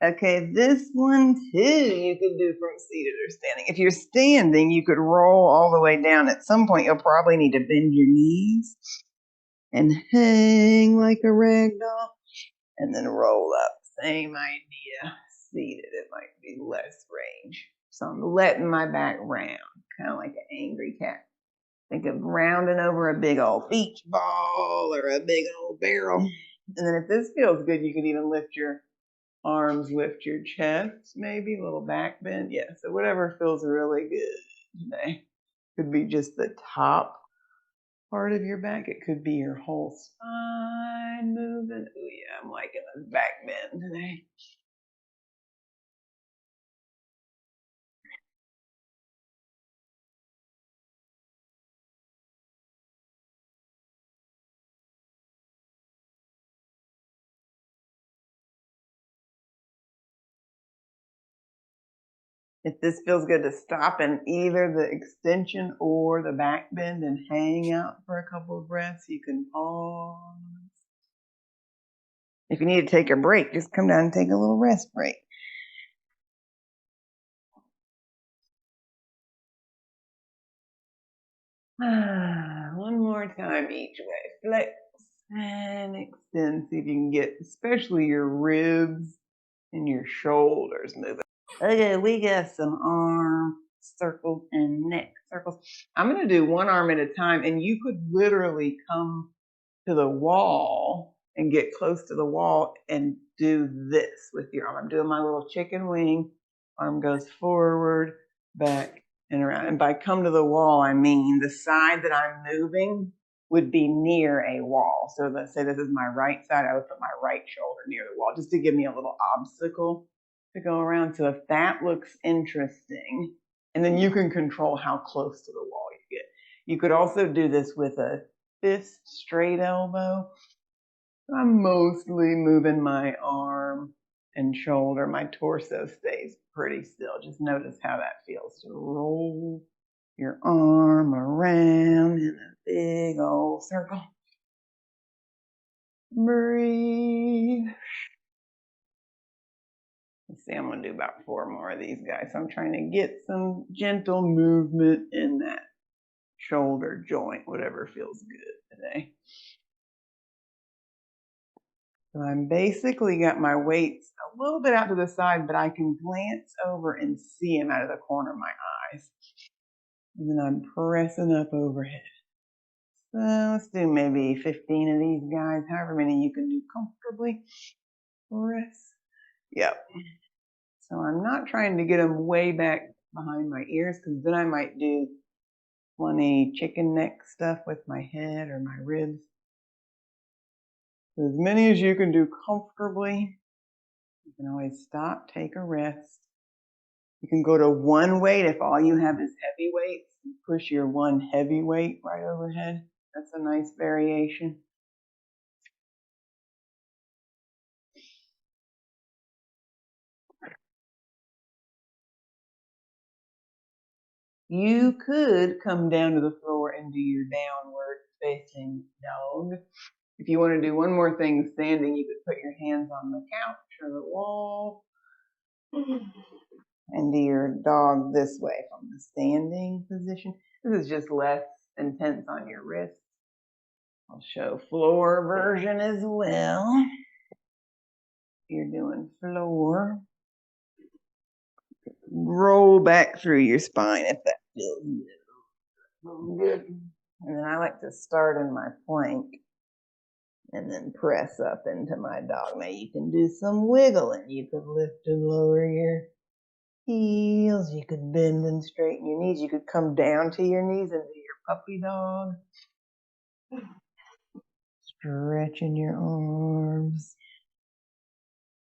Okay, this one too you could do from seated or standing. If you're standing, you could roll all the way down. At some point, you'll probably need to bend your knees and hang like a rag doll and then roll up. Same idea. Seated, it might be less range. So I'm letting my back round, kind of like an angry cat. Think of rounding over a big old beach ball or a big old barrel. And then if this feels good, you could even lift your arms, lift your chest, maybe a little back bend. Yeah, so whatever feels really good today. Could be just the top part of your back. It could be your whole spine moving. Oh yeah, I'm liking this back bend today. If this feels good to stop in either the extension or the back bend and hang out for a couple of breaths, you can pause. If you need to take a break, just come down and take a little rest break. One more time each way. Flex and extend. See if you can get especially your ribs and your shoulders moving. Okay, we got some arm circles and neck circles. I'm going to do one arm at a time, and you could literally come to the wall and get close to the wall and do this with your arm. I'm doing my little chicken wing. Arm goes forward, back, and around. And by come to the wall, I mean the side that I'm moving would be near a wall. So let's say this is my right side. I would put my right shoulder near the wall just to give me a little obstacle to go around. So if that looks interesting, and then you can control how close to the wall you get. You could also do this with a fist straight elbow. I'm mostly moving my arm and shoulder. My torso stays pretty still. Just notice how that feels to roll your arm around in a big old circle. Breathe. Let's see, I'm going to do about 4 more of these guys. So I'm trying to get some gentle movement in that shoulder joint, whatever feels good today. So I'm basically got my weights a little bit out to the side, but I can glance over and see them out of the corner of my eyes. And then I'm pressing up overhead. So let's do maybe 15 of these guys, however many you can do comfortably. Press. Yep. So I'm not trying to get them way back behind my ears, because then I might do funny chicken neck stuff with my head or my ribs. So as many as you can do comfortably. You can always stop, take a rest. You can go to one weight if all you have is heavy weights. Push your one heavy weight right overhead. That's a nice variation. You could come down to the floor and do your downward facing dog. If you want to do one more thing standing, you could put your hands on the couch or the wall and do your dog this way from the standing position. This is just less intense on your wrist. I'll show floor version as well. You're doing floor. Roll back through your spine if that feels good. And then I like to start in my plank and then press up into my dog. Now you can do some wiggling. You could lift and lower your heels. You could bend and straighten your knees. You could come down to your knees and do your puppy dog. Stretching your arms.